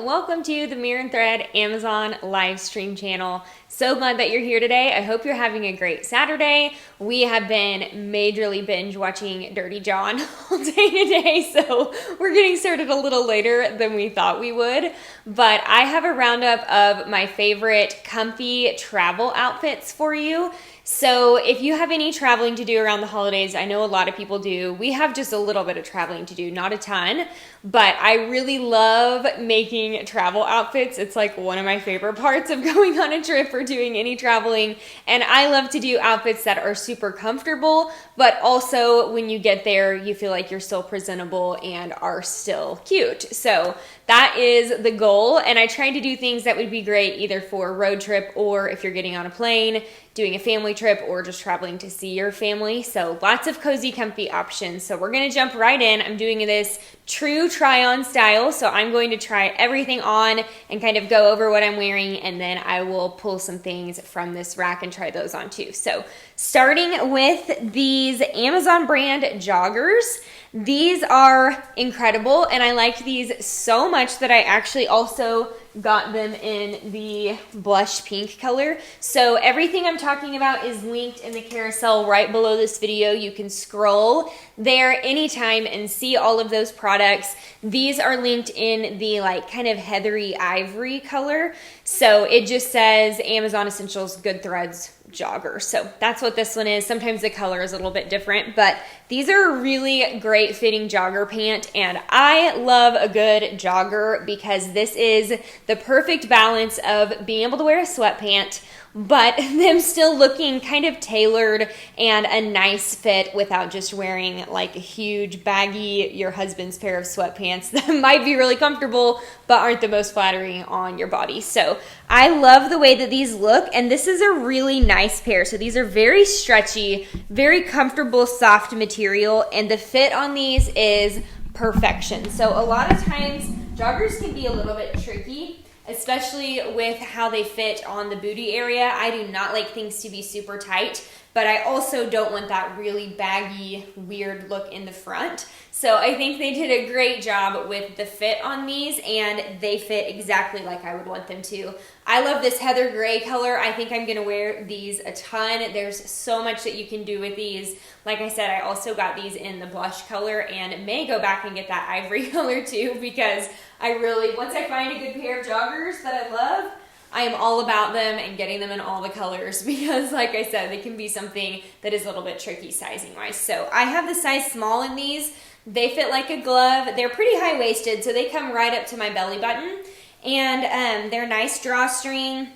welcome to the Mirror and Thread Amazon live stream channel. So glad that you're here today. I hope you're having a great Saturday. We have been majorly binge watching Dirty John all day today, so we're getting started a little later than we thought we would. But I have a roundup of my favorite comfy travel outfits for you. So if you have any traveling to do around the holidays, I know a lot of people do. We have just a little bit of traveling to do, not a ton, but I really love making travel outfits. It's like one of my favorite parts of going on a trip or doing any traveling. And I love to do outfits that are super comfortable, but also when you get there, you feel like you're still presentable and are still cute. So that is the goal. And I try to do things that would be great either for a road trip or if you're getting on a plane, doing a family trip, or just traveling to see your family. So lots of cozy, comfy options. So we're gonna jump right in. I'm doing this true try-on style. So I'm going to try everything on and kind of go over what I'm wearing, and then I will pull some things from this rack and try those on too. So starting with these Amazon brand joggers. These are incredible, and I like these so much that I actually also got them in the blush pink color. So everything I'm talking about is linked in the carousel right below this video. You can scroll there anytime and see all of those products. These are linked in the like kind of heathery ivory color. So it just says Amazon Essentials Good Threads jogger. So that's what this one is. Sometimes the color is a little bit different, but these are a really great fitting jogger pant, and I love a good jogger because this is the perfect balance of being able to wear a sweatpant but them still looking kind of tailored and a nice fit without just wearing like a huge baggy your husband's pair of sweatpants that might be really comfortable but aren't the most flattering on your body. So I love the way that these look, and this is a really nice pair. So these are very stretchy, very comfortable, soft material, and the fit on these is perfection. So a lot of times joggers can be a little bit tricky, especially with how they fit on the booty area. I do not like things to be super tight, but I also don't want that really baggy, weird look in the front. So I think they did a great job with the fit on these, and they fit exactly like I would want them to. I love this heather gray color. I think I'm gonna wear these a ton. There's so much that you can do with these. Like I said, I also got these in the blush color and may go back and get that ivory color too, because I really, once I find a good pair of joggers that I love, I am all about them and getting them in all the colors because, like I said, they can be something that is a little bit tricky sizing wise. So I have the size small in these. They fit like a glove. They're pretty high-waisted, so they come right up to my belly button. And they're nice drawstring,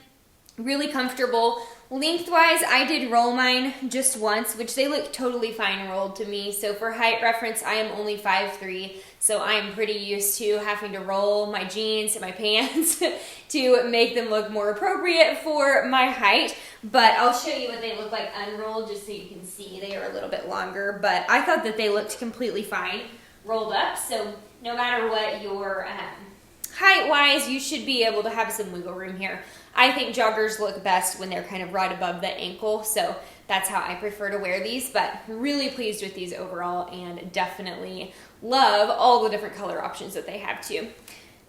really comfortable. Lengthwise, I did roll mine just once, which they look totally fine rolled to me. So for height reference, I am only 5'3", so I am pretty used to having to roll my jeans and my pants to make them look more appropriate for my height. But I'll show you what they look like unrolled just so you can see. They are a little bit longer, but I thought that they looked completely fine rolled up. So no matter what your height-wise, you should be able to have some wiggle room here. I think joggers look best when they're kind of right above the ankle, so that's how I prefer to wear these, but really pleased with these overall and definitely love all the different color options that they have too.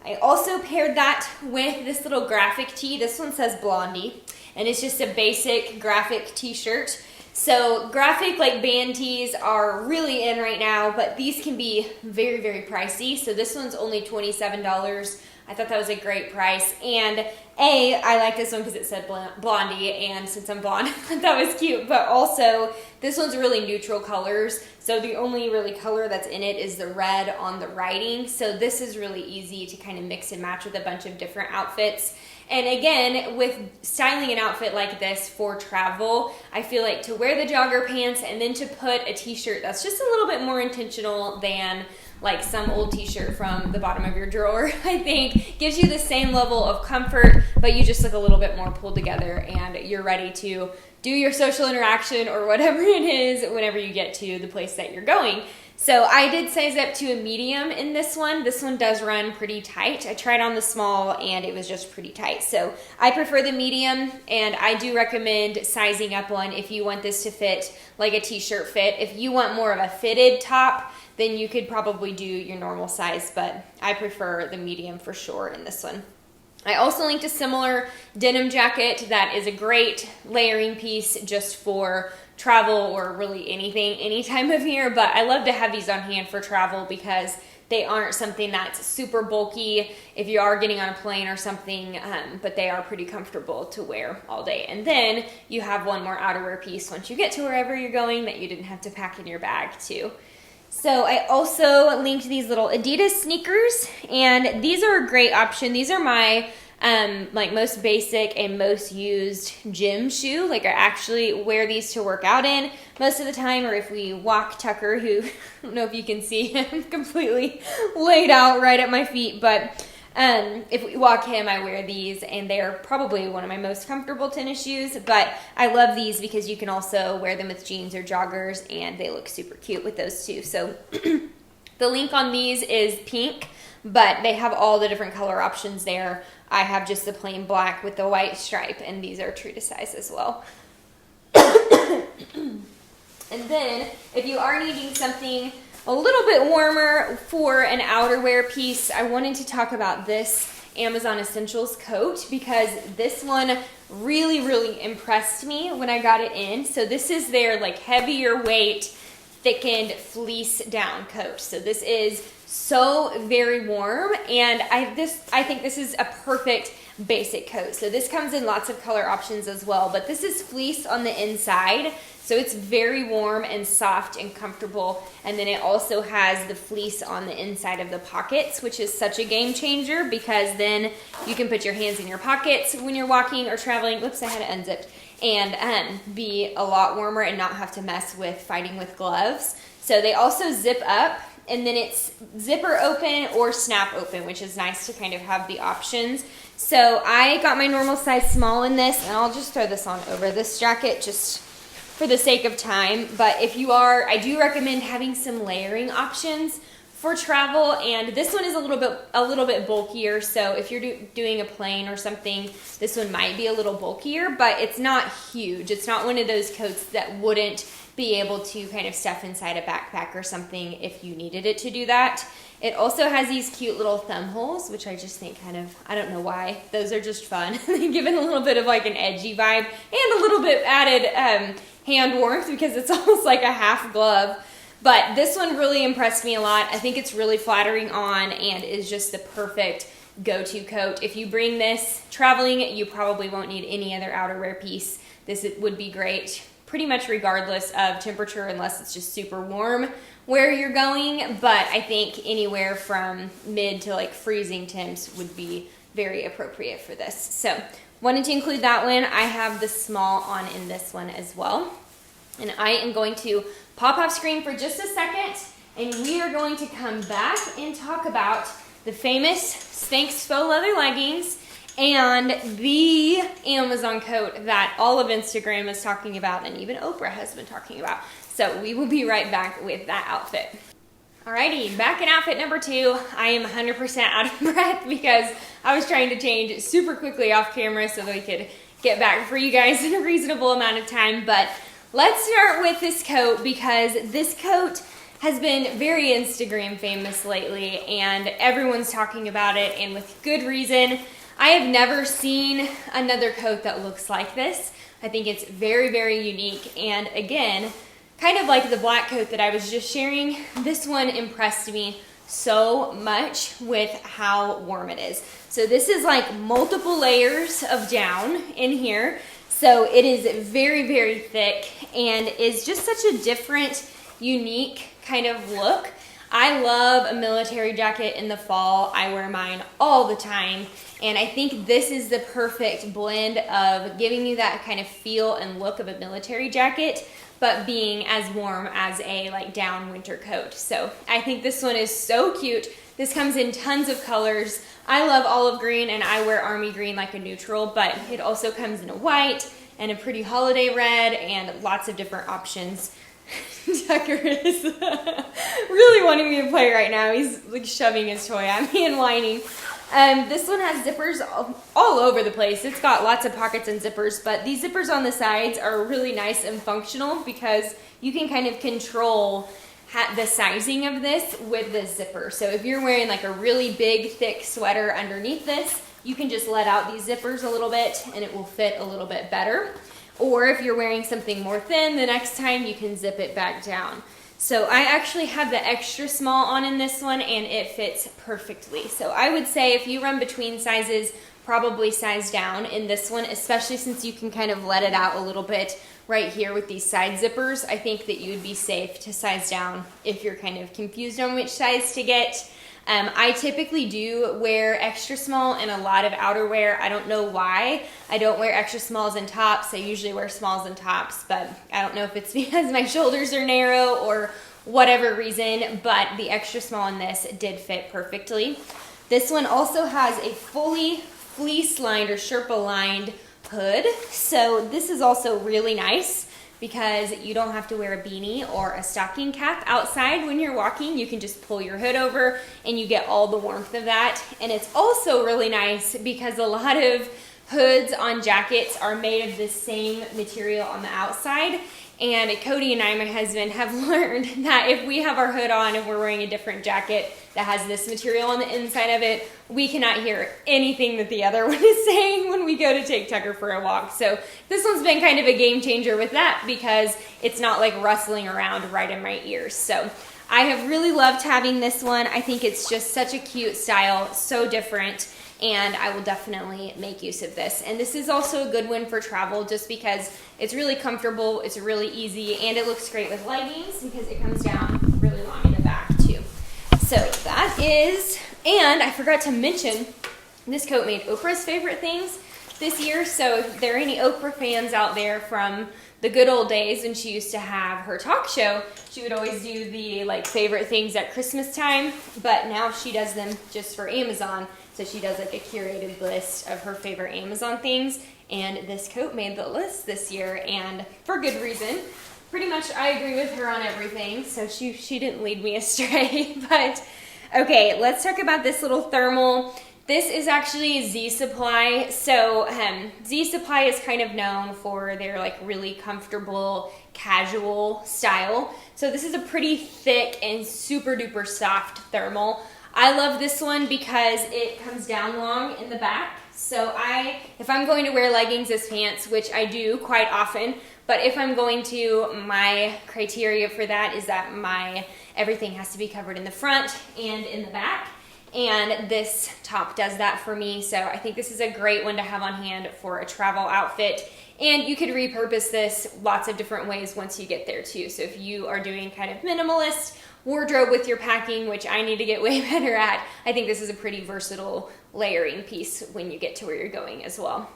I also paired that with this little graphic tee. This one says Blondie, and it's just a basic graphic t-shirt. So graphic like band tees are really in right now, but these can be very, very pricey. So this one's only $27. I thought that was a great price. And I like this one because it said Blondie, and since I'm blonde, I thought that was cute. But also, this one's really neutral colors. So the only really color that's in it is the red on the writing. So this is really easy to kind of mix and match with a bunch of different outfits. And again, with styling an outfit like this for travel, I feel like to wear the jogger pants and then to put a t-shirt that's just a little bit more intentional than like some old t-shirt from the bottom of your drawer, I think gives you the same level of comfort, but you just look a little bit more pulled together and you're ready to do your social interaction or whatever it is whenever you get to the place that you're going. So I did size up to a medium in this one. This one does run pretty tight. I tried on the small and it was just pretty tight. So I prefer the medium, and I do recommend sizing up one if you want this to fit like a t-shirt fit. If you want more of a fitted top, then you could probably do your normal size, but I prefer the medium for sure in this one. I also linked a similar denim jacket that is a great layering piece just for travel or really anything, any time of year, but I love to have these on hand for travel because they aren't something that's super bulky if you are getting on a plane or something, but they are pretty comfortable to wear all day. And then you have one more outerwear piece once you get to wherever you're going that you didn't have to pack in your bag too. So I also linked these little Adidas sneakers, and these are a great option. These are my like most basic and most used gym shoe. Like I actually wear these to work out in most of the time, or if we walk Tucker, who I don't know if you can see him completely laid out right at my feet, but if we walk him, I wear these, and they are probably one of my most comfortable tennis shoes, but I love these because you can also wear them with jeans or joggers, and they look super cute with those too. So the link on these is pink, but they have all the different color options there. I have just the plain black with the white stripe, and these are true to size as well. And then if you are needing something a little bit warmer for an outerwear piece, I wanted to talk about this Amazon Essentials coat because this one really, really impressed me when I got it in. So this is their like heavier weight, thickened fleece down coat. So this is so very warm, and I think this is a perfect basic coat. So this comes in lots of color options as well, but this is fleece on the inside, so it's very warm and soft and comfortable. And then it also has the fleece on the inside of the pockets, which is such a game changer because then you can put your hands in your pockets when you're walking or traveling. Whoops, I had it unzipped. And be a lot warmer and not have to mess with fighting with gloves. So they also zip up, and then it's zipper open or snap open, which is nice to kind of have the options. So I got my normal size small in this, and I'll just throw this on over this jacket just for the sake of time. But if you are, I do recommend having some layering options for travel, and this one is a little bit bulkier. So if you're doing a plane or something, this one might be a little bulkier, but it's not huge. It's not one of those coats that wouldn't be able to kind of stuff inside a backpack or something if you needed it to do that. It also has these cute little thumb holes, which I just think kind of, I don't know why, those are just fun. They give it a little bit of like an edgy vibe and a little bit added hand warmth because it's almost like a half glove. But this one really impressed me a lot. I think it's really flattering on and is just the perfect go-to coat. If you bring this traveling, you probably won't need any other outerwear piece. This would be great pretty much regardless of temperature, unless it's just super warm where you're going. But I think anywhere from mid to like freezing temps would be very appropriate for this. So wanted to include that one. I have the small on in this one as well. And I am going to pop off screen for just a second, and we are going to come back and talk about the famous Spanx faux leather leggings and the Amazon coat that all of Instagram is talking about, and even Oprah has been talking about. So we will be right back with that outfit. Alrighty, back in outfit number 2. I am 100% out of breath because I was trying to change super quickly off camera so that we could get back for you guys in a reasonable amount of time. But let's start with this coat because this coat has been very Instagram famous lately and everyone's talking about it, and with good reason. I have never seen another coat that looks like this. I think it's very, very unique, and again, kind of like the black coat that I was just sharing, this one impressed me so much with how warm it is. So this is like multiple layers of down in here. So it is very, very thick and is just such a different, unique kind of look. I love a military jacket in the fall. I wear mine all the time. And I think this is the perfect blend of giving you that kind of feel and look of a military jacket, but being as warm as a like down winter coat. So I think this one is so cute. This comes in tons of colors. I love olive green and I wear army green like a neutral, but it also comes in a white and a pretty holiday red and lots of different options. Tucker is really wanting me to play right now. He's like shoving his toy at me and whining. This one has zippers all over the place. It's got lots of pockets and zippers, but these zippers on the sides are really nice and functional because you can kind of control the sizing of this with the zipper. So if you're wearing like a really big, thick sweater underneath this, you can just let out these zippers a little bit and it will fit a little bit better. Or if you're wearing something more thin, the next time you can zip it back down. So I actually have the extra small on in this one and it fits perfectly. So I would say if you run between sizes, probably size down in this one, especially since you can kind of let it out a little bit right here with these side zippers. I think that you would be safe to size down if you're kind of confused on which size to get. I typically do wear extra small in a lot of outerwear. I don't know why. I don't wear extra smalls and tops. I usually wear smalls and tops, but I don't know if it's because my shoulders are narrow or whatever reason, but the extra small in this did fit perfectly. This one also has a fully fleece lined or Sherpa lined hood. So this is also really nice because you don't have to wear a beanie or a stocking cap outside when you're walking. You can just pull your hood over and you get all the warmth of that. And it's also really nice because a lot of hoods on jackets are made of this same material on the outside. And Cody and I, my husband, have learned that if we have our hood on and we're wearing a different jacket that has this material on the inside of it, we cannot hear anything that the other one is saying when we go to take Tucker for a walk. So this one's been kind of a game changer with that because it's not like rustling around right in my ears. So I have really loved having this one. I think it's just such a cute style, so different. And I will definitely make use of this. And this is also a good one for travel just because it's really comfortable, it's really easy, and it looks great with leggings because it comes down really long in the back too. So that is, and I forgot to mention, this coat made Oprah's favorite things this year. So if there are any Oprah fans out there from the good old days when she used to have her talk show, she would always do the like favorite things at Christmas time, but now she does them just for Amazon. So she does like a curated list of her favorite Amazon things, and this coat made the list this year, and for good reason. Pretty much I agree with her on everything, so she didn't lead me astray. But okay, let's talk about this little thermal. This is actually Z Supply. So Z Supply is kind of known for their like really comfortable casual style. So this is a pretty thick and super duper soft thermal. I love this one because it comes down long in the back. So if I'm going to wear leggings as pants, which I do quite often, but if I'm going to, my criteria for that is that everything has to be covered in the front and in the back. And this top does that for me. So I think this is a great one to have on hand for a travel outfit. And you could repurpose this lots of different ways once you get there too. So if you are doing kind of minimalist wardrobe with your packing, which I need to get way better at, I think this is a pretty versatile layering piece when you get to where you're going as well.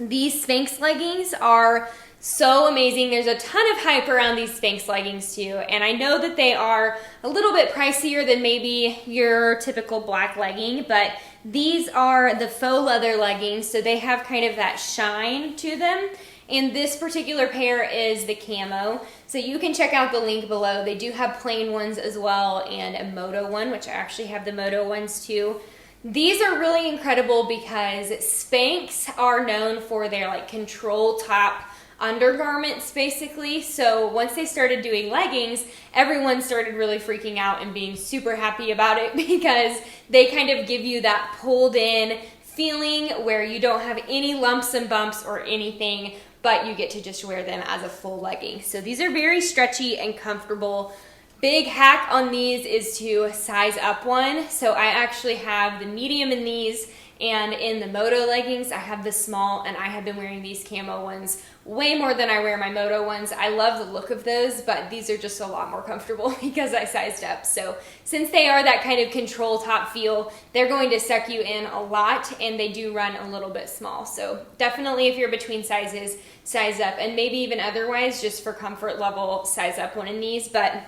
These Spanx leggings are so amazing. There's a ton of hype around these Spanx leggings too, and I know that they are a little bit pricier than maybe your typical black legging, but these are the faux leather leggings, so they have kind of that shine to them. And this particular pair is the camo. So you can check out the link below. They do have plain ones as well and a moto one, which I actually have the moto ones too. These are really incredible because Spanx are known for their like control top undergarments basically. So once they started doing leggings, everyone started really freaking out and being super happy about it because they kind of give you that pulled in feeling where you don't have any lumps and bumps or anything, but you get to just wear them as a full legging. So these are very stretchy and comfortable. Big hack on these is to size up one. So I actually have the medium in these, and in the moto leggings I have the small, and I have been wearing these camo ones way more than I wear my moto ones. I love the look of those, but these are just a lot more comfortable because I sized up. So since they are that kind of control top feel, they're going to suck you in a lot, and they do run a little bit small. So definitely if you're between sizes, size up, and maybe even otherwise just for comfort level, size up one in these. But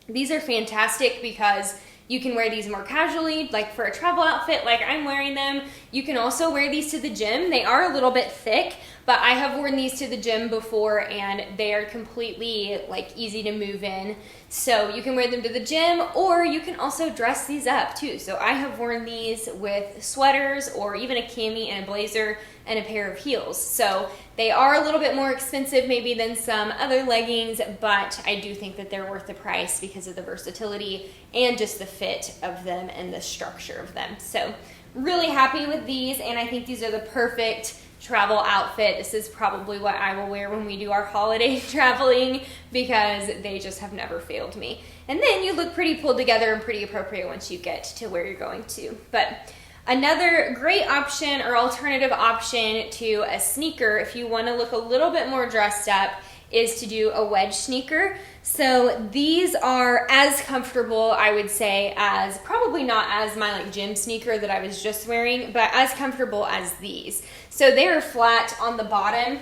these are fantastic because you can wear these more casually, like for a travel outfit like I'm wearing them. You can also wear these to the gym. They are a little bit thick, but I have worn these to the gym before and they are completely like easy to move in. So you can wear them to the gym, or you can also dress these up too. So I have worn these with sweaters or even a cami and a blazer and a pair of heels. So they are a little bit more expensive maybe than some other leggings, but I do think that they're worth the price because of the versatility and just the fit of them and the structure of them. So really happy with these, and I think these are the perfect travel outfit. This is probably what I will wear when we do our holiday traveling because they just have never failed me. And then you look pretty pulled together and pretty appropriate once you get to where you're going to. But another great option or alternative option to a sneaker, if you want to look a little bit more dressed up, is to do a wedge sneaker. So these are as comfortable, I would say, as probably not as my like gym sneaker that I was just wearing, but as comfortable as these. So they are flat on the bottom.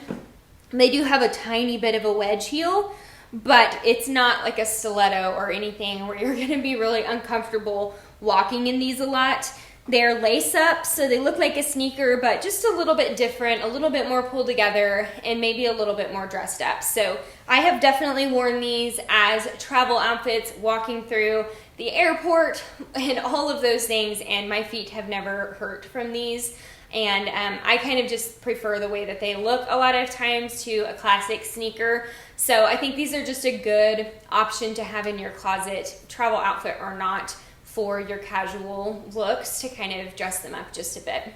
They do have a tiny bit of a wedge heel, but it's not like a stiletto or anything where you're going to be really uncomfortable walking in these a lot. They're lace up, so they look like a sneaker, but just a little bit different, a little bit more pulled together, and maybe a little bit more dressed up. So I have definitely worn these as travel outfits, walking through the airport and all of those things, and my feet have never hurt from these. And I kind of just prefer the way that they look a lot of times to a classic sneaker. So I think these are just a good option to have in your closet, travel outfit or not, for your casual looks, to kind of dress them up just a bit.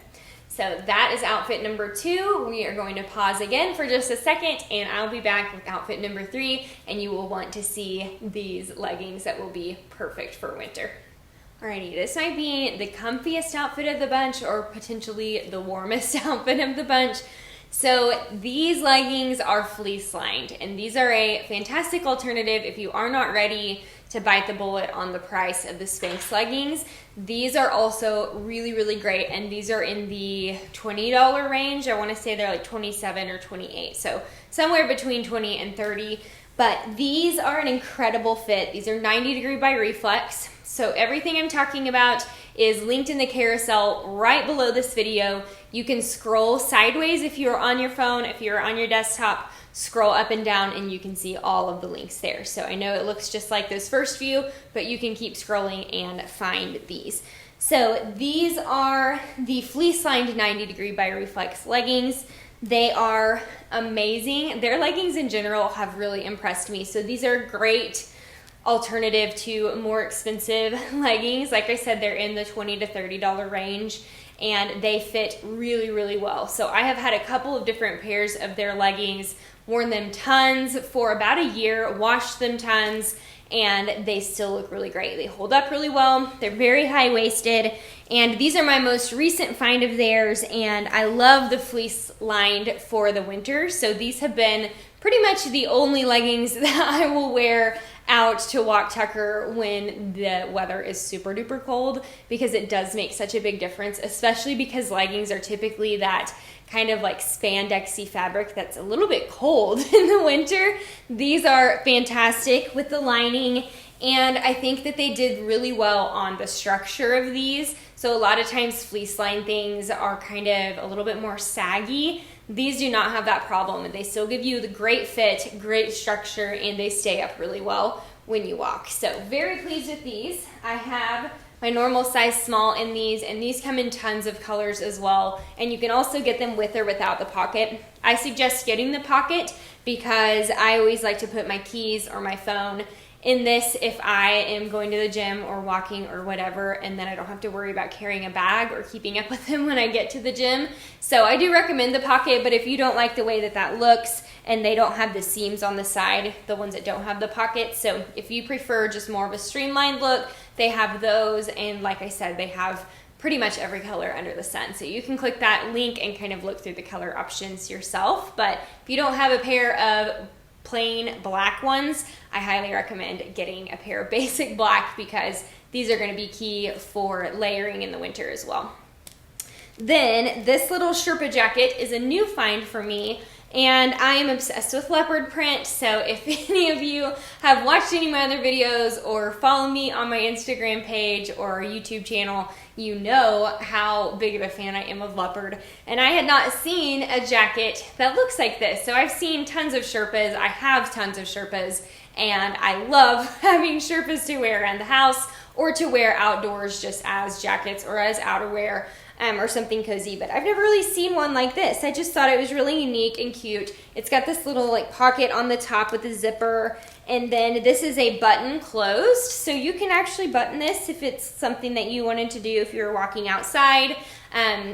So that is outfit number 2. We are going to pause again for just a second, and I'll be back with outfit number 3, and you will want to see these leggings that will be perfect for winter. Alrighty, this might be the comfiest outfit of the bunch, or potentially the warmest outfit of the bunch. So these leggings are fleece lined, and these are a fantastic alternative if you are not ready to bite the bullet on the price of the Spanx leggings. These are also really, really great, and these are in the $20 range. I want to say they're like 27 or 28, so somewhere between 20 and 30. But these are an incredible fit. These are 90 degree by Reflex. So everything I'm talking about is linked in the carousel right below this video. You can scroll sideways if you're on your phone, if you're on your desktop, scroll up and down and you can see all of the links there. So I know it looks just like those first few, but you can keep scrolling and find these. So these are the fleece lined 90 degree by Reflex leggings. They are amazing. Their leggings in general have really impressed me. So these are great alternative to more expensive leggings. Like I said, they're in the $20 to $30 range, and they fit really, really well. So I have had a couple of different pairs of their leggings, worn them tons for about a year, washed them tons, and they still look really great. They hold up really well. They're very high-waisted, and these are my most recent find of theirs, and I love the fleece lined for the winter. So these have been pretty much the only leggings that I will wear out to walk Tucker when the weather is super duper cold, because it does make such a big difference, especially because leggings are typically that kind of like spandexy fabric that's a little bit cold in the winter. These are fantastic with the lining, and I think that they did really well on the structure of these. So a lot of times fleece line things are kind of a little bit more saggy. These do not have that problem, and they still give you the great fit, great structure, and they stay up really well when you walk. So very pleased with these. I have my normal size small in these, and these come in tons of colors as well, and you can also get them with or without the pocket. I suggest getting the pocket because I always like to put my keys or my phone in this if I am going to the gym or walking or whatever, and then I don't have to worry about carrying a bag or keeping up with them when I get to the gym. So I do recommend the pocket, but if you don't like the way that that looks, and they don't have the seams on the side, the ones that don't have the pocket, so if you prefer just more of a streamlined look, they have those, and like I said, they have pretty much every color under the sun. So you can click that link and kind of look through the color options yourself. But if you don't have a pair of plain black ones, I highly recommend getting a pair of basic black, because these are going to be key for layering in the winter as well. Then this little Sherpa jacket is a new find for me, And I am obsessed with leopard print, so if any of you have watched any of my other videos or follow me on my Instagram page or YouTube channel, you know how big of a fan I am of leopard. And I had not seen a jacket that looks like this. So I've seen tons of Sherpas, I have tons of Sherpas, and I love having Sherpas to wear around the house or to wear outdoors just as jackets or as outerwear. Or something cozy, but I've never really seen one like this. I just thought it was really unique and cute. It's got this little like pocket on the top with a zipper, and then this is a button closed, so you can actually button this if it's something that you wanted to do if you're walking outside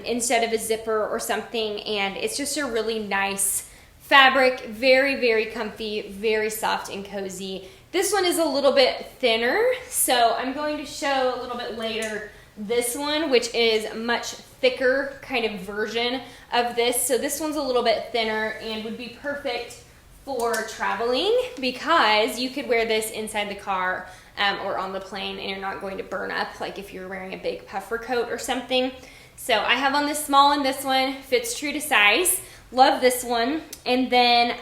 instead of a zipper or something. And it's just a really nice fabric, very, very comfy, very soft and cozy. This one is a little bit thinner, so I'm going to show a little bit later this one, which is much thicker kind of version of this. So this one's a little bit thinner and would be perfect for traveling because you could wear this inside the car or on the plane and you're not going to burn up like if you're wearing a big puffer coat or something. So I have on this small one, this one fits true to size. Love this one. And then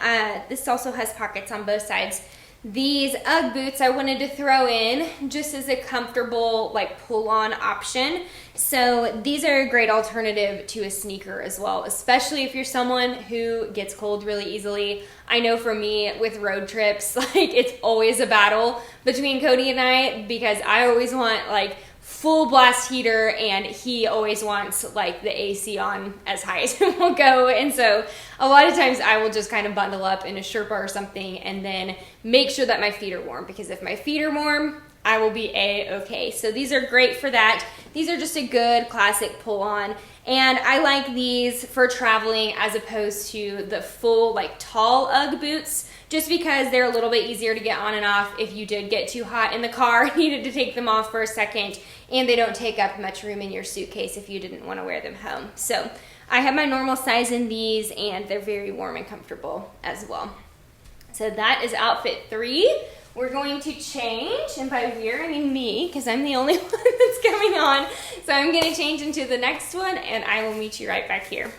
this also has pockets on both sides. These Ugg boots I wanted to throw in just as a comfortable like pull-on option. So these are a great alternative to a sneaker as well, especially if you're someone who gets cold really easily. I know for me with road trips, like it's always a battle between Cody and I because I always want like full blast heater and he always wants like the AC on as high as it will go. And so a lot of times I will just kind of bundle up in a Sherpa or something and then make sure that my feet are warm, because if my feet are warm, I will be a-okay. So these are great for that. These are just a good classic pull on. And I like these for traveling as opposed to the full like tall Ugg boots, just because they're a little bit easier to get on and off if you did get too hot in the car, needed to take them off for a second, and they don't take up much room in your suitcase if you didn't want to wear them home. So I have my normal size in these and they're very warm and comfortable as well. So that is outfit 3. We're going to change, and by we're I mean me, because I'm the only one that's coming on. So I'm going to change into the next one and I will meet you right back here.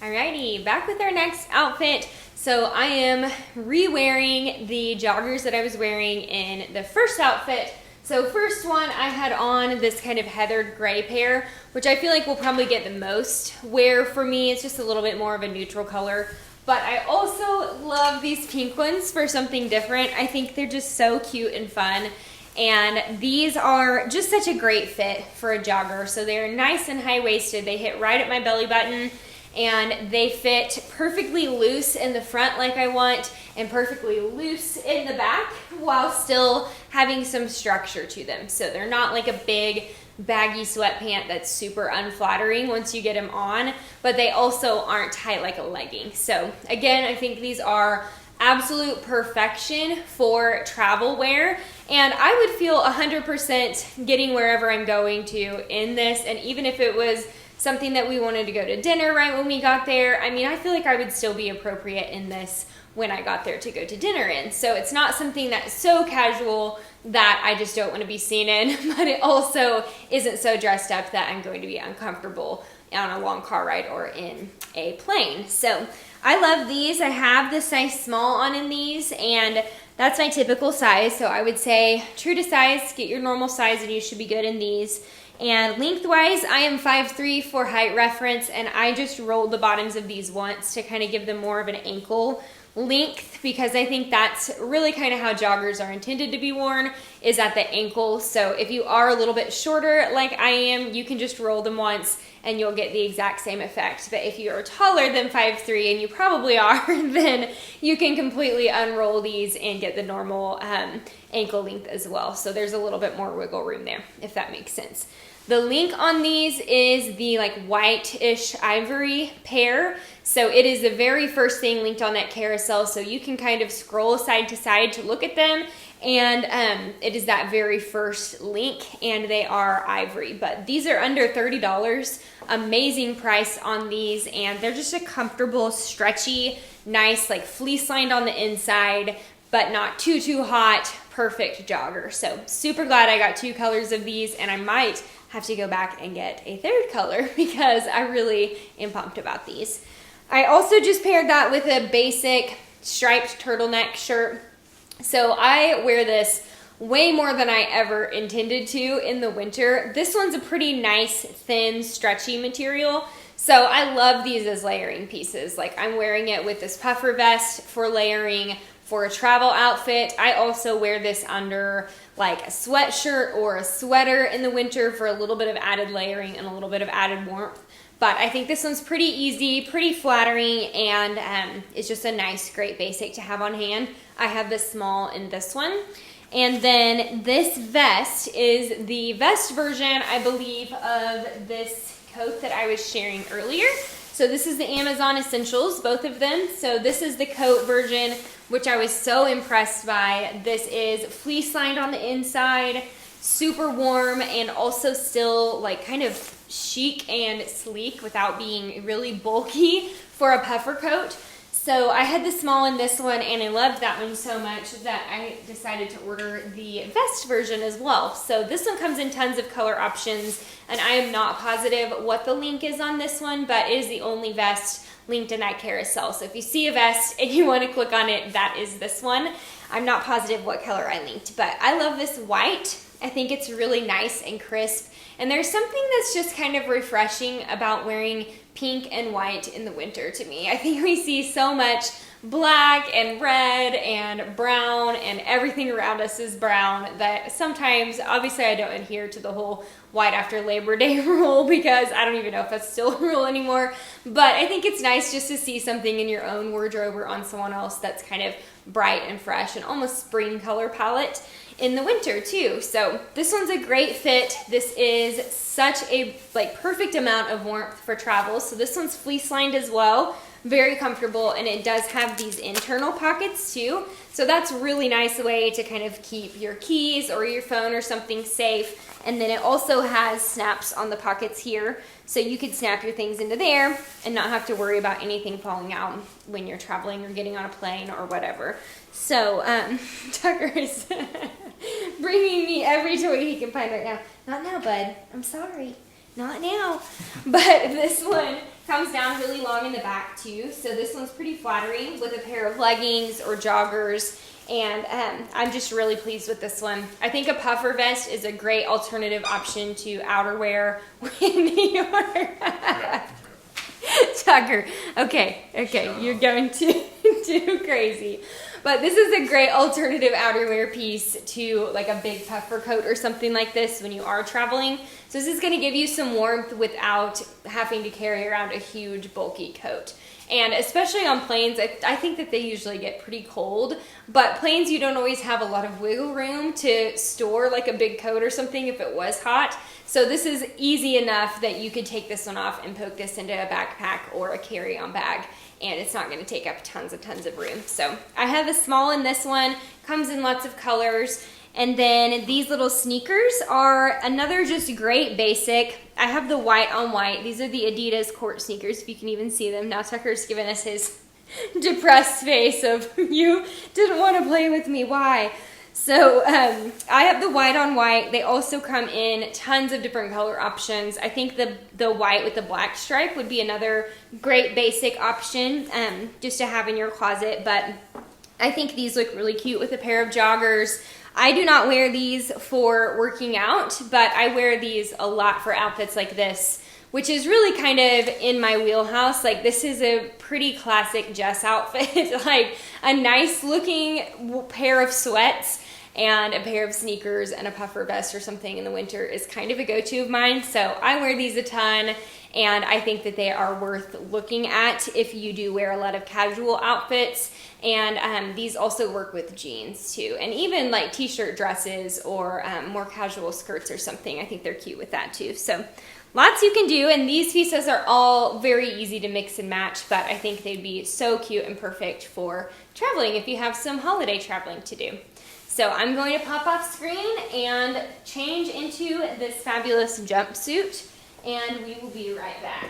Alrighty, back with our next outfit. So I am re-wearing the joggers that I was wearing in the first outfit. So first one, I had on this kind of heathered gray pair, which I feel like will probably get the most wear for me. It's just a little bit more of a neutral color. But I also love these pink ones for something different. I think they're just so cute and fun. And these are just such a great fit for a jogger. So they're nice and high-waisted. They hit right at my belly button. And they fit perfectly loose in the front like I want and perfectly loose in the back while still having some structure to them. So they're not like a big baggy sweatpant that's super unflattering once you get them on, but they also aren't tight like a legging. So again, I think these are absolute perfection for travel wear, and I would feel 100% getting wherever I'm going to in this. And even if it was something that we wanted to go to dinner right when we got there, I mean, I feel like I would still be appropriate in this when I got there to go to dinner in. So it's not something that's so casual that I just don't want to be seen in, but it also isn't so dressed up that I'm going to be uncomfortable on a long car ride or in a plane. So I love these. I have the size small on in these, and that's my typical size. So I would say true to size, get your normal size and you should be good in these. And lengthwise, I am 5'3" for height reference, and I just rolled the bottoms of these once to kind of give them more of an ankle length, because I think that's really kind of how joggers are intended to be worn, is at the ankle. So if you are a little bit shorter like I am, you can just roll them once and you'll get the exact same effect. But if you are taller than 5'3", and you probably are, then you can completely unroll these and get the normal ankle length as well. So there's a little bit more wiggle room there, if that makes sense. The link on these is the like white-ish ivory pair. So it is the very first thing linked on that carousel. So you can kind of scroll side to side to look at them. And it is that very first link, and they are ivory. But these are under $30. Amazing price on these, and they're just a comfortable, stretchy, nice, like fleece lined on the inside, but not too hot, perfect jogger. So super glad I got 2 colors of these, and I might have to go back and get a 3rd color because I really am pumped about these. I also just paired that with a basic striped turtleneck shirt. So I wear this way more than I ever intended to in the winter. This one's a pretty nice, thin, stretchy material. So I love these as layering pieces. Like I'm wearing it with this puffer vest for layering for a travel outfit. I also wear this under like a sweatshirt or a sweater in the winter for a little bit of added layering and a little bit of added warmth. But I think this one's pretty easy, pretty flattering, and it's just a nice, great basic to have on hand. I have this small in this one. And then this vest is the vest version, I believe, of this coat that I was sharing earlier. So this is the Amazon Essentials, both of them. So this is the coat version, which I was so impressed by. This is fleece lined on the inside, super warm, and also still like kind of chic and sleek without being really bulky for a puffer coat. So I had the small in this one, and I loved that one so much that I decided to order the vest version as well. So this one comes in tons of color options, and I am not positive what the link is on this one, but it is the only vest linked in that carousel. So if you see a vest and you want to click on it, that is this one. I'm not positive what color I linked, but I love this white. I think it's really nice and crisp. And there's something that's just kind of refreshing about wearing pink and white in the winter to me. I think we see so much black and red and brown, and everything around us is brown, that sometimes, obviously I don't adhere to the whole white after Labor Day rule, because I don't even know if that's still a rule anymore. But I think it's nice just to see something in your own wardrobe or on someone else that's kind of bright and fresh and almost spring color palette in the winter too. So this one's a great fit. This is such a perfect amount of warmth for travel. So this one's fleece lined as well, very comfortable, and it does have these internal pockets too. So that's a really nice way to kind of keep your keys or your phone or something safe. And then it also has snaps on the pockets here, so you could snap your things into there and not have to worry about anything falling out when you're traveling or getting on a plane or whatever. So Tucker is bringing me every toy he can find right now. Not now, bud. I'm sorry. Not now. But this one comes down really long in the back too. So this one's pretty flattering with a pair of leggings or joggers. And I'm just really pleased with this one. I think a puffer vest is a great alternative option to outerwear when you're Tucker. Okay, you're going too crazy. But this is a great alternative outerwear piece to like a big puffer coat or something like this when you are traveling. So this is going to give you some warmth without having to carry around a huge bulky coat. And especially on planes, I think that they usually get pretty cold, but planes, you don't always have a lot of wiggle room to store like a big coat or something if it was hot. So this is easy enough that you could take this one off and poke this into a backpack or a carry-on bag, and it's not going to take up tons of room. So I have a small in this one, comes in lots of colors. And then these little sneakers are another just great basic. I have the white on white. These are the Adidas court sneakers, if you can even see them. Now Tucker's giving us his depressed face of, you didn't want to play with me, why? So I have the white on white. They also come in tons of different color options. I think the white with the black stripe would be another great basic option just to have in your closet. But I think these look really cute with a pair of joggers. I do not wear these for working out, but I wear these a lot for outfits like this, which is really kind of in my wheelhouse. Like, this is a pretty classic Jess outfit, like a nice looking pair of sweats and a pair of sneakers and a puffer vest or something in the winter is kind of a go-to of mine. So I wear these a ton, and I think that they are worth looking at if you do wear a lot of casual outfits. And these also work with jeans too, and even like t-shirt dresses or more casual skirts or something. I think they're cute with that too. So lots you can do, and these pieces are all very easy to mix and match, but I think they'd be so cute and perfect for traveling if you have some holiday traveling to do. So I'm going to pop off screen and change into this fabulous jumpsuit, and we will be right back.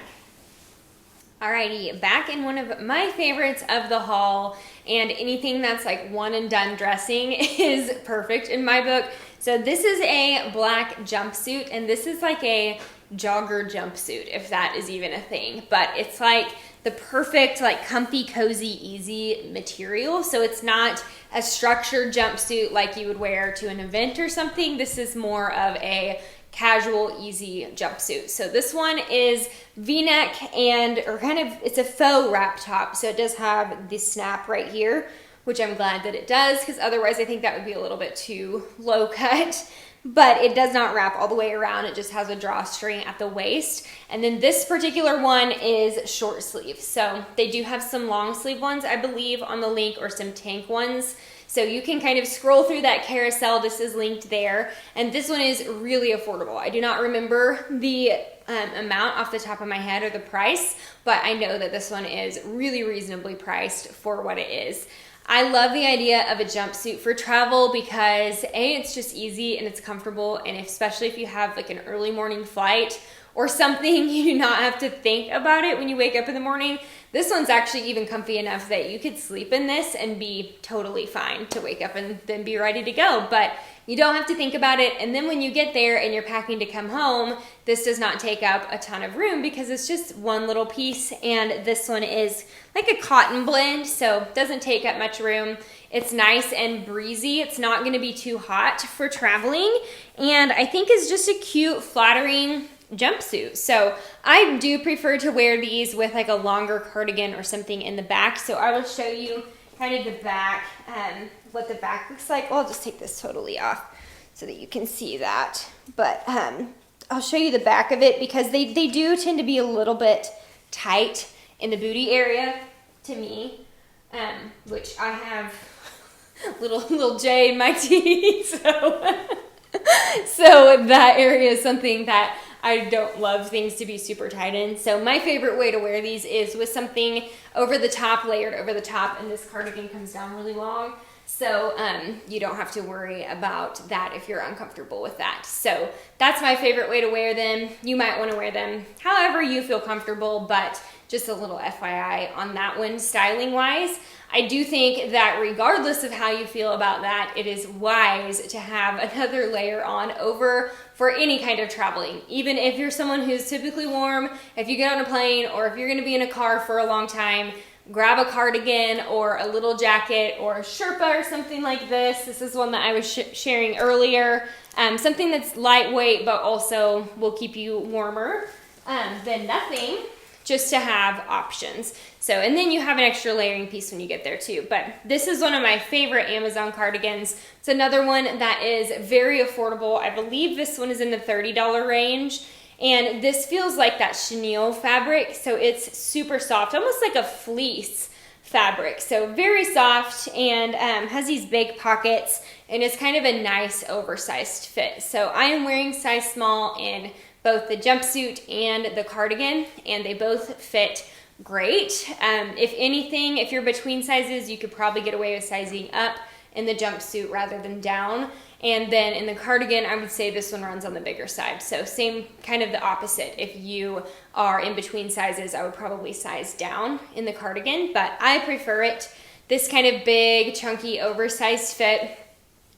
Alrighty, back in one of my favorites of the haul, and anything that's like one and done dressing is perfect in my book. So this is a black jumpsuit, and this is like a jogger jumpsuit, if that is even a thing. But it's like the perfect, like, comfy, cozy, easy material. So it's not a structured jumpsuit like you would wear to an event or something. This is more of a casual, easy jumpsuit. So this one is V-neck and, or kind of, it's a faux wrap top. So it does have the snap right here, which I'm glad that it does, because otherwise I think that would be a little bit too low cut. But it does not wrap all the way around. It just has a drawstring at the waist. And then this particular one is short sleeve. So they do have some long sleeve ones, I believe, on the link, or some tank ones. So you can kind of scroll through that carousel. This is linked there. And this one is really affordable. I do not remember the amount off the top of my head or the price, but I know that this one is really reasonably priced for what it is. I love the idea of a jumpsuit for travel because A, it's just easy and it's comfortable, and especially if you have like an early morning flight or something, you do not have to think about it when you wake up in the morning. This one's actually even comfy enough that you could sleep in this and be totally fine to wake up and then be ready to go. But you don't have to think about it. And then when you get there and you're packing to come home, this does not take up a ton of room because it's just one little piece. And this one is like a cotton blend, so it doesn't take up much room. It's nice and breezy. It's not gonna be too hot for traveling. And I think it's just a cute, flattering jumpsuit. So I do prefer to wear these with like a longer cardigan or something in the back. So I will show you kind of the back, what the back looks like. Well, I'll just take this totally off so that you can see that. But I'll show you the back of it because they do tend to be a little bit tight in the booty area to me, which I have little J in my teeth. So that area is something that I don't love things to be super tight in. So my favorite way to wear these is with something over the top, layered over the top, and this cardigan comes down really long. So you don't have to worry about that if you're uncomfortable with that. So that's my favorite way to wear them. You might want to wear them however you feel comfortable, but just a little FYI on that one, styling wise. I do think that regardless of how you feel about that, it is wise to have another layer on over for any kind of traveling. Even if you're someone who's typically warm, if you get on a plane, or if you're gonna be in a car for a long time, grab a cardigan or a little jacket or a Sherpa or something like this. This is one that I was sharing earlier. Something that's lightweight but also will keep you warmer than nothing, just to have options. So, and then you have an extra layering piece when you get there too. But this is one of my favorite Amazon cardigans. It's another one that is very affordable. I believe this one is in the $30 range. And this feels like that chenille fabric. So it's super soft, almost like a fleece fabric. So very soft and has these big pockets, and it's kind of a nice oversized fit. So I am wearing size small in both the jumpsuit and the cardigan, and they both fit great. If anything, if you're between sizes, you could probably get away with sizing up in the jumpsuit rather than down. And then in the cardigan, I would say this one runs on the bigger side. So same, kind of the opposite. If you are in between sizes, I would probably size down in the cardigan, but I prefer it. This kind of big, chunky, oversized fit.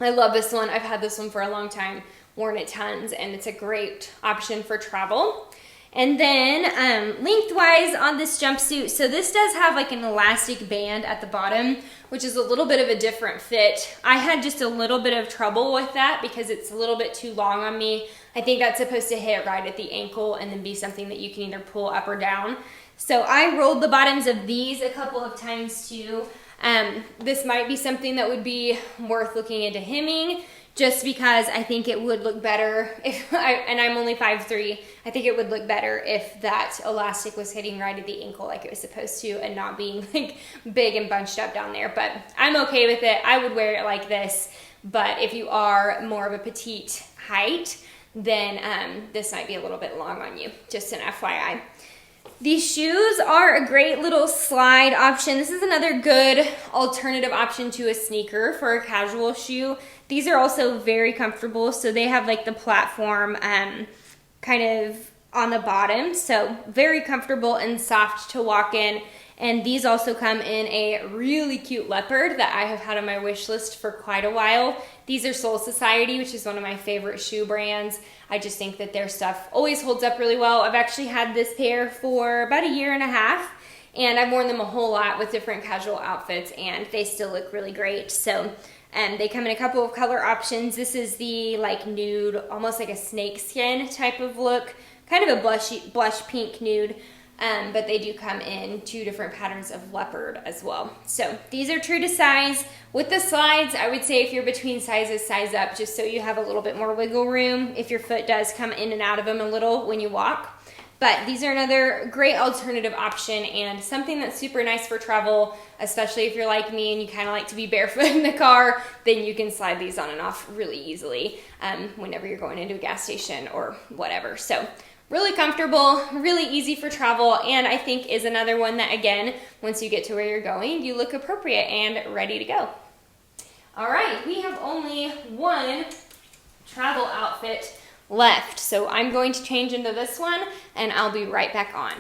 I love this one. I've had this one for a long time, worn it tons, and it's a great option for travel. And then lengthwise on this jumpsuit, so this does have like an elastic band at the bottom, which is a little bit of a different fit. I had just a little bit of trouble with that because it's a little bit too long on me. I think that's supposed to hit right at the ankle and then be something that you can either pull up or down. So I rolled the bottoms of these a couple of times too. This might be something that would be worth looking into hemming, just because I think it would look better if, and I'm only 5'3", I think it would look better if that elastic was hitting right at the ankle like it was supposed to and not being like big and bunched up down there. But I'm okay with it. I would wear it like this, but if you are more of a petite height, then this might be a little bit long on you, just an FYI. These shoes are a great little slide option. This is another good alternative option to a sneaker for a casual shoe. These are also very comfortable. So they have like the platform kind of on the bottom. So very comfortable and soft to walk in. And these also come in a really cute leopard that I have had on my wish list for quite a while. These are Soul Society, which is one of my favorite shoe brands. I just think that their stuff always holds up really well. I've actually had this pair for about 1.5 years, and I've worn them a whole lot with different casual outfits, and they still look really great. So they come in a couple of color options. This is the like nude, almost like a snake skin type of look, kind of a blush pink nude. But they do come in 2 different patterns of leopard as well. So these are true to size. With the slides, I would say if you're between sizes, size up just so you have a little bit more wiggle room if your foot does come in and out of them a little when you walk. But these are another great alternative option and something that's super nice for travel, especially if you're like me and you kind of like to be barefoot in the car, then you can slide these on and off really easily whenever you're going into a gas station or whatever. So really comfortable, really easy for travel, and I think is another one that, again, once you get to where you're going, you look appropriate and ready to go. All right, we have only one travel outfit left, so I'm going to change into this one, and I'll be right back on.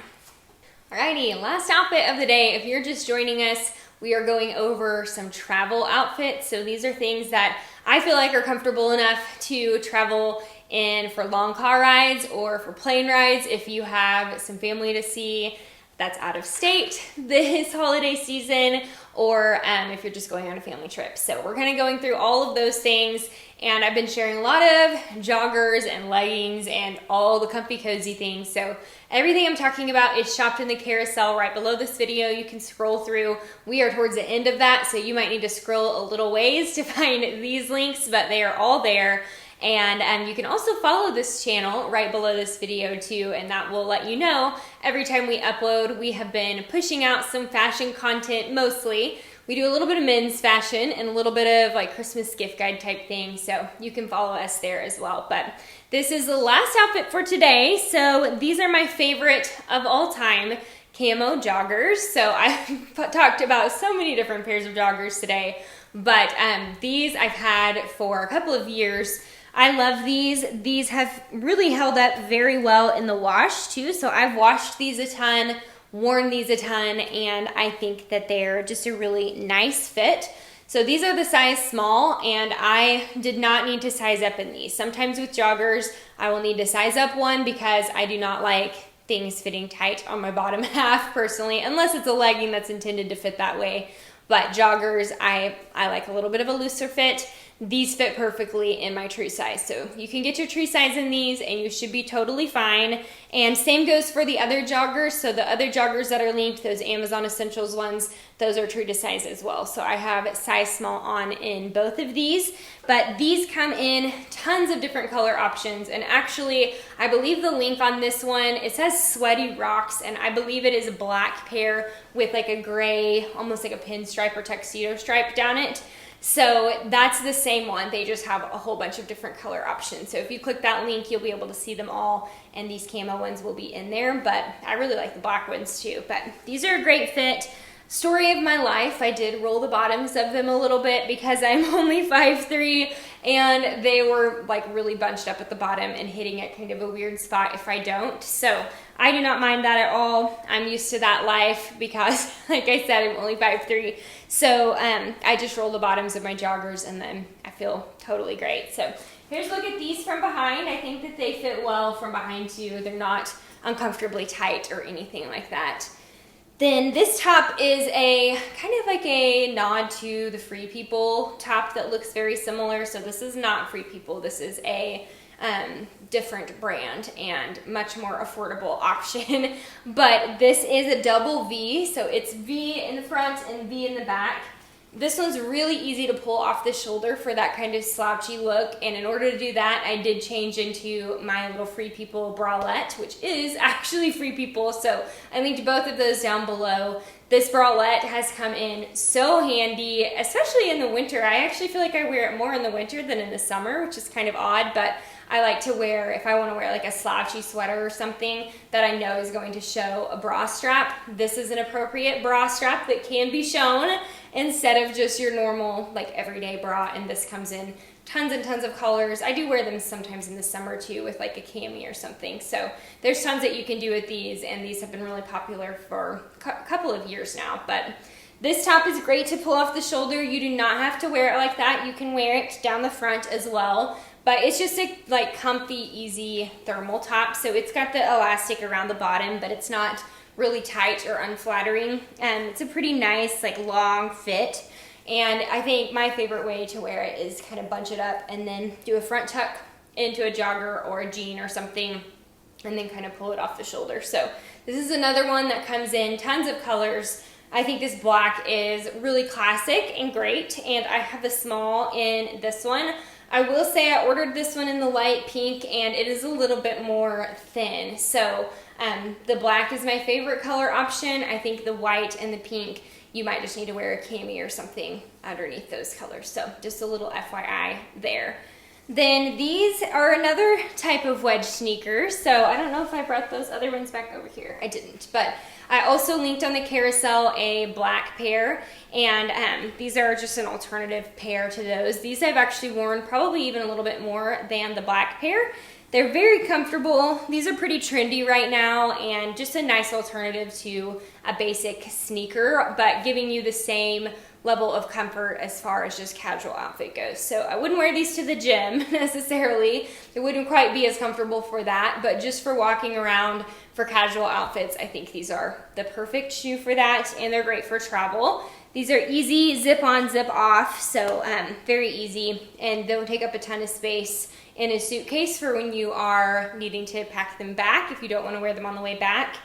Alrighty, last outfit of the day. If you're just joining us, we are going over some travel outfits. So these are things that I feel like are comfortable enough to travel in for long car rides or for plane rides if you have some family to see that's out of state this holiday season, or if you're just going on a family trip. So we're kind of going through all of those things, and I've been sharing a lot of joggers and leggings and all the comfy cozy things. So everything I'm talking about is shopped in the carousel right below this video. You can scroll through. We are towards the end of that, so you might need to scroll a little ways to find these links, but they are all there. And you can also follow this channel right below this video too, and that will let you know every time we upload. We have been pushing out some fashion content mostly. We do a little bit of men's fashion and a little bit of like Christmas gift guide type thing, so you can follow us there as well. But this is the last outfit for today, so these are my favorite of all time camo joggers. So I've talked about so many different pairs of joggers today, but these I've had for a couple of years. I love these. These have really held up very well in the wash too. So I've washed these a ton, worn these a ton, and I think that they're just a really nice fit. So these are the size small, and I did not need to size up in these. Sometimes with joggers, I will need to size up one because I do not like things fitting tight on my bottom half personally, unless it's a legging that's intended to fit that way. But joggers, I like a little bit of a looser fit. These fit perfectly in my true size. So you can get your true size in these and you should be totally fine. And same goes for the other joggers. So the other joggers that are linked, those Amazon Essentials ones, those are true to size as well. So I have size small on in both of these, but these come in tons of different color options. And actually, I believe the link on this one, it says Sweaty Rocks, and I believe it is a black pair with like a gray, almost like a pinstripe or tuxedo stripe down it. So that's the same one. They just have a whole bunch of different color options. So if you click that link, you'll be able to see them all, and these camo ones will be in there, but I really like the black ones too. But these are a great fit. Story of my life, I did roll the bottoms of them a little bit because I'm only 5'3", and they were like really bunched up at the bottom and hitting at kind of a weird spot if I don't. So I do not mind that at all. I'm used to that life because, like I said, I'm only 5'3". So I just roll the bottoms of my joggers and then I feel totally great. So here's a look at these from behind. I think that they fit well from behind too. They're not uncomfortably tight or anything like that. Then this top is a kind of like a nod to the Free People top that looks very similar. So this is not Free People. This is a different brand and much more affordable option. But this is a double V. So it's V in the front and V in the back. This one's really easy to pull off the shoulder for that kind of slouchy look, and in order to do that, I did change into my little Free People bralette, which is actually Free People, so I linked both of those down below. This bralette has come in so handy, especially in the winter. I actually feel like I wear it more in the winter than in the summer, which is kind of odd, but I like to wear, if I want to wear like a slouchy sweater or something that I know is going to show a bra strap, this is an appropriate bra strap that can be shown instead of just your normal like everyday bra, and this comes in tons and tons of colors. I do wear them sometimes in the summer too with like a cami or something, so there's tons that you can do with these, and these have been really popular for a couple of years now. But this top is great to pull off the shoulder. You do not have to wear it like that. You can wear it down the front as well. But it's just a like comfy, easy thermal top. So it's got the elastic around the bottom, but it's not really tight or unflattering. It's a pretty nice, like, long fit. And I think my favorite way to wear it is kind of bunch it up and then do a front tuck into a jogger or a jean or something, and then kind of pull it off the shoulder. So this is another one that comes in tons of colors. I think this black is really classic and great, and I have the small in this one. I will say I ordered this one in the light pink, and it is a little bit more thin. So the black is my favorite color option. I think the white and the pink, you might just need to wear a cami or something underneath those colors. So just a little FYI there. Then these are another type of wedge sneakers. So I don't know if I brought those other ones back over here. I didn't, but I also linked on the carousel a black pair, and these are just an alternative pair to those. These I've actually worn probably even a little bit more than the black pair. They're very comfortable. These are pretty trendy right now, and just a nice alternative to a basic sneaker, but giving you the same level of comfort as far as just casual outfit goes. So I wouldn't wear these to the gym necessarily. It wouldn't quite be as comfortable for that, but just for walking around for casual outfits, I think these are the perfect shoe for that, and they're great for travel. These are easy zip on, zip off, so very easy, and don't take up a ton of space in a suitcase for when you are needing to pack them back if you don't want to wear them on the way back.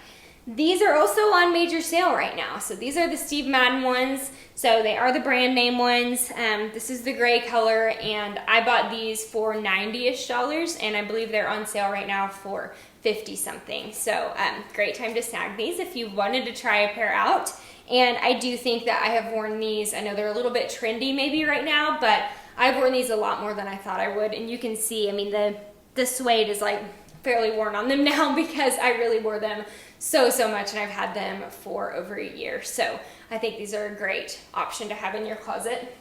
These are also on major sale right now. So these are the Steve Madden ones. So they are the brand name ones. This is the gray color, and I bought these for $90-ish, and I believe they're on sale right now for 50 something. So great time to snag these if you wanted to try a pair out. And I do think that I have worn these. I know they're a little bit trendy maybe right now, but I've worn these a lot more than I thought I would. And you can see, I mean, the suede is like fairly worn on them now because I really wore them so much, and I've had them for over a year. So I think these are a great option to have in your closet.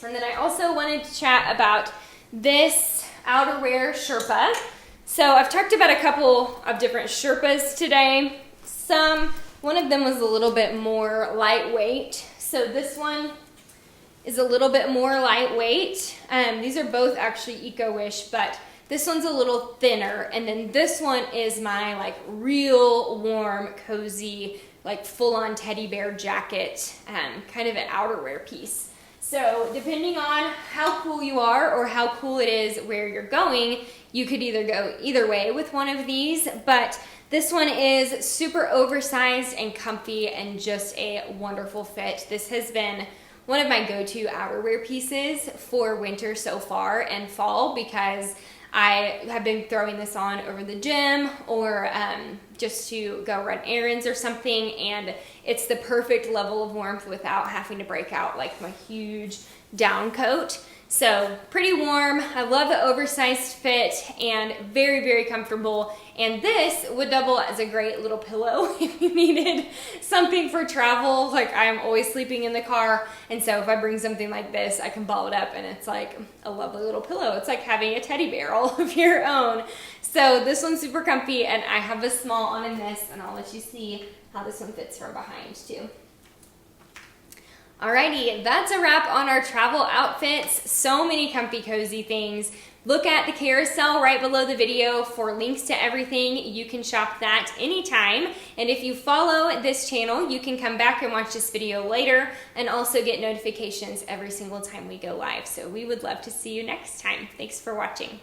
And then I also wanted to chat about this outerwear Sherpa. So I've talked about a couple of different Sherpas today. One of them was a little bit more lightweight. So this one is a little bit more lightweight. These are both actually eco-ish, but this one's a little thinner, and then this one is my like real warm, cozy, like full-on teddy bear jacket, kind of an outerwear piece. So depending on how cool you are or how cool it is where you're going, you could either go either way with one of these, but this one is super oversized and comfy and just a wonderful fit. This has been one of my go-to outerwear pieces for winter so far and fall, because I have been throwing this on over the gym or just to go run errands or something, and it's the perfect level of warmth without having to break out like my huge down coat. So pretty warm. I love the oversized fit and very, very comfortable. And this would double as a great little pillow if you needed something for travel. Like, I'm always sleeping in the car, and so if I bring something like this, I can ball it up and it's like a lovely little pillow. It's like having a teddy bear all of your own. So this one's super comfy, and I have a small on in this, and I'll let you see how this one fits from behind too. Alrighty, that's a wrap on our travel outfits. So many comfy, cozy things. Look at the carousel right below the video for links to everything. You can shop that anytime. And if you follow this channel, you can come back and watch this video later and also get notifications every single time we go live. So we would love to see you next time. Thanks for watching.